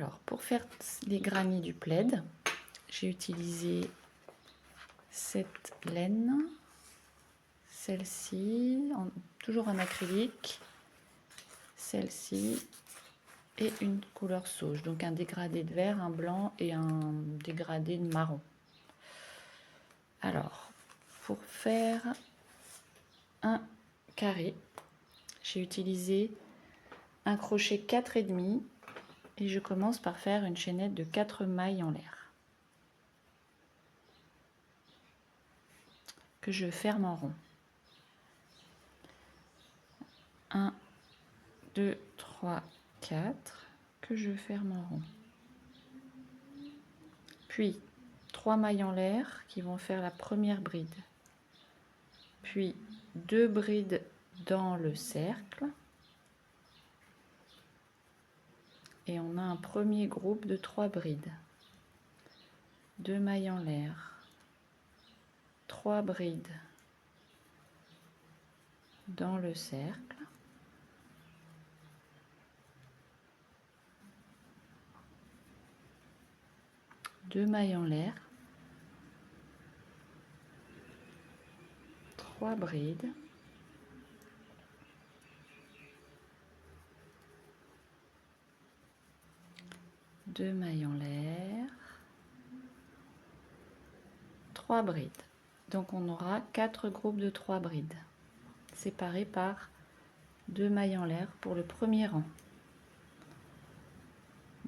Alors, pour faire les granits du plaid, j'ai utilisé cette laine, celle-ci, toujours en acrylique, celle-ci et une couleur sauge, donc un dégradé de vert, un blanc et un dégradé de marron. Alors, pour faire un carré, j'ai utilisé un crochet 4,5 et je commence par faire une chaînette de 4 mailles en l'air que je ferme en rond. 1, 2, 3, 4 que je ferme en rond. Puis 3 mailles en l'air qui vont faire la première bride. Puis 2 brides dans le cercle. Et on a un premier groupe de 3 brides. 2 mailles en l'air. 3 brides dans le cercle. Deux mailles en l'air, 3 brides, deux mailles en l'air, 3 brides. Donc on aura 4 groupes de 3 brides séparés par 2 mailles en l'air pour le premier rang.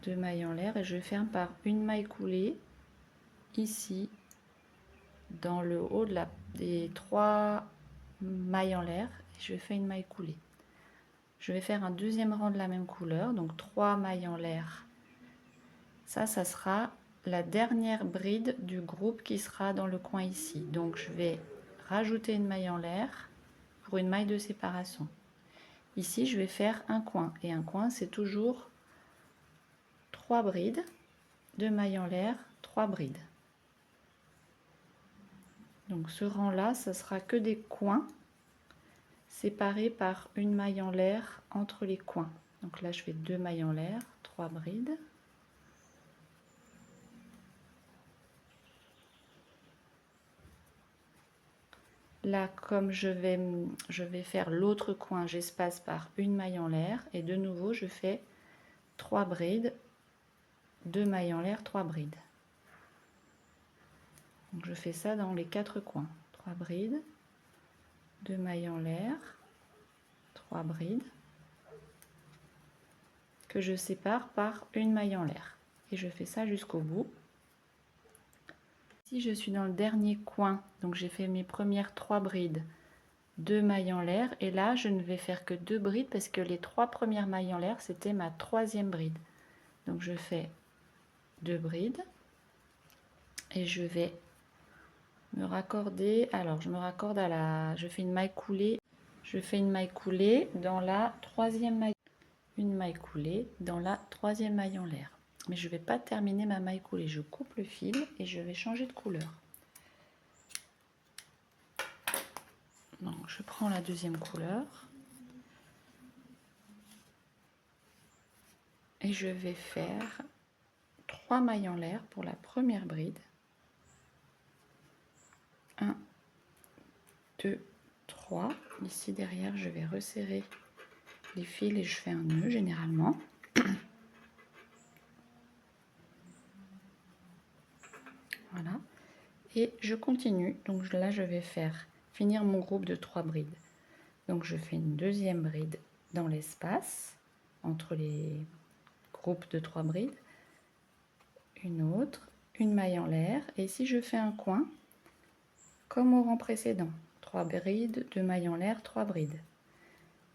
2 mailles en l'air et je ferme par une maille coulée ici dans le haut de des 3 mailles en l'air et je fais une maille coulée. Je vais faire un deuxième rang de la même couleur, donc 3 mailles en l'air. Ça sera la dernière bride du groupe qui sera dans le coin ici. Donc je vais rajouter une maille en l'air pour une maille de séparation. Ici je vais faire un coin et un coin c'est toujours 3 brides, 2 mailles en l'air, 3 brides. Donc ce rang là ça sera que des coins séparés par une maille en l'air entre les coins. Donc là je fais 2 mailles en l'air, 3 brides. Là, comme je vais faire l'autre coin, j'espace par une maille en l'air et de nouveau je fais 3 brides, 2 mailles en l'air, 3 brides. Donc je fais ça dans les 4 coins. 3 brides, 2 mailles en l'air, 3 brides que je sépare par une maille en l'air. Et je fais ça jusqu'au bout. Ici je suis dans le dernier coin, donc j'ai fait mes premières 3 brides, 2 mailles en l'air et là je ne vais faire que 2 brides parce que les 3 premières mailles en l'air c'était ma 3e bride. Donc je fais 2 brides et je vais me raccorder. Alors je me raccorde à je fais une maille coulée. Je fais une maille coulée dans la 3e maille. Une maille coulée dans la 3e maille en l'air. Mais je ne vais pas terminer ma maille coulée. Je coupe le fil et je vais changer de couleur. Donc je prends la 2e couleur. Et je vais faire 3 mailles en l'air pour la première bride. 1, 2, 3. Ici derrière, je vais resserrer les fils et je fais un nœud généralement. Voilà. Et je continue. Donc là, je vais finir mon groupe de 3 brides. Donc je fais une 2e bride dans l'espace entre les groupes de 3 brides. Une autre, une maille en l'air. Et ici, je fais un coin comme au rang précédent. 3 brides, 2 mailles en l'air, 3 brides.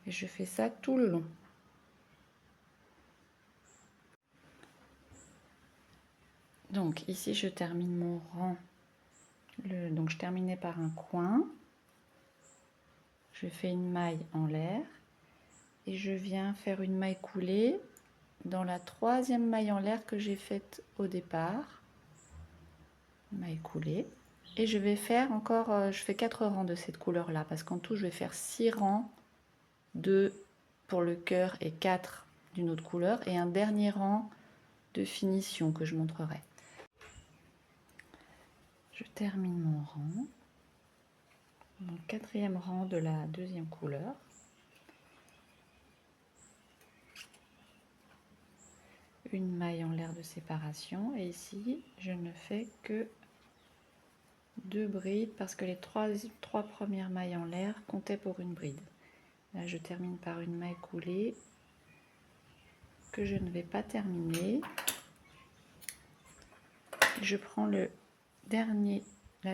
Et je fais ça tout le long. Donc ici, je termine mon rang. Donc je terminais par un coin. Je fais une maille en l'air. Et je viens faire une maille coulée dans la 3e maille en l'air que j'ai faite au départ. Maille coulée. Et je vais faire encore, je fais 4 rangs de cette couleur là parce qu'en tout je vais faire 6 rangs, 2 pour le cœur et 4 d'une autre couleur et un dernier rang de finition que je montrerai. Je termine mon rang, mon 4e rang de la 2e couleur. Une maille en l'air de séparation, et ici je ne fais que 2 brides parce que les trois premières mailles en l'air comptaient pour une bride. Là je termine par une maille coulée que je ne vais pas terminer. Je prends la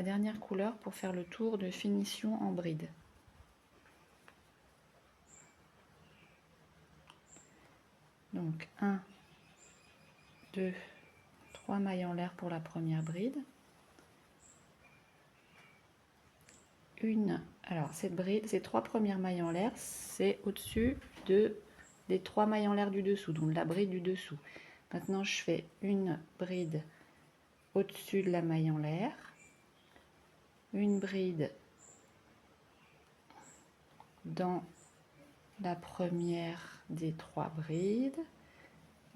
dernière couleur pour faire le tour de finition en bride. Donc 1, 2, 3 mailles en l'air pour la première bride. Alors cette bride, ces 3 premières mailles en l'air, c'est au-dessus des 3 mailles en l'air du dessous, donc la bride du dessous. Maintenant je fais une bride au-dessus de la maille en l'air, une bride dans la première des 3 brides,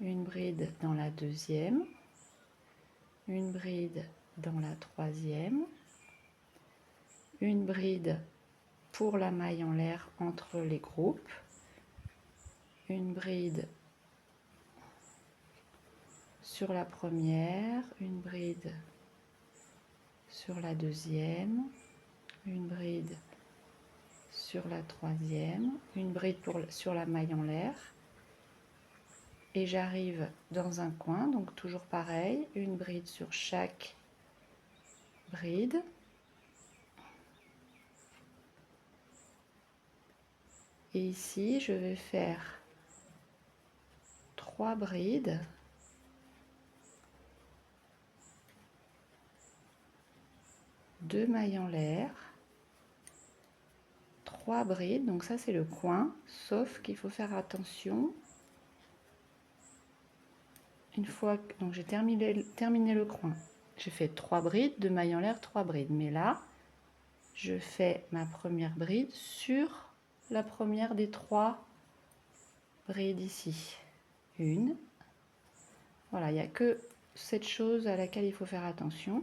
une bride dans la deuxième, une bride dans la troisième, une bride pour la maille en l'air entre les groupes, une bride sur la première, une bride sur la deuxième, une bride sur la troisième, une bride sur la maille en l'air, et j'arrive dans un coin, donc toujours pareil, une bride sur chaque bride. Et ici, je vais faire 3 brides. Deux mailles en l'air, 3 brides, donc ça c'est le coin, sauf qu'il faut faire attention. Une fois que donc j'ai terminé le coin, j'ai fait 3 brides, 2 mailles en l'air, 3 brides, mais là je fais ma première bride sur la première des 3 brides ici. Une, voilà, il n'y a que cette chose à laquelle il faut faire attention.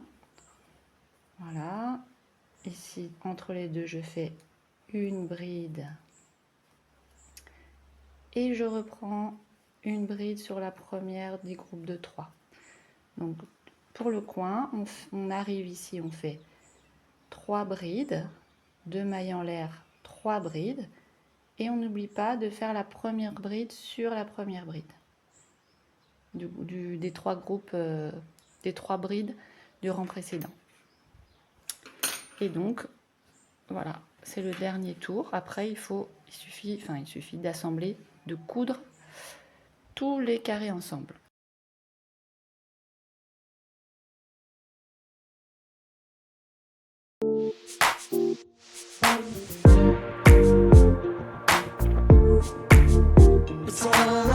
Voilà, ici entre les deux je fais une bride et je reprends une bride sur la première du groupe de 3. Donc pour le coin, on arrive ici, on fait 3 brides, 2 mailles en l'air, 3 brides, et on n'oublie pas de faire la première bride sur la première bride des 3 groupes, des 3 brides du rang précédent. Et donc voilà, c'est le dernier tour. Après il suffit d'assembler, de coudre tous les carrés ensemble. It's all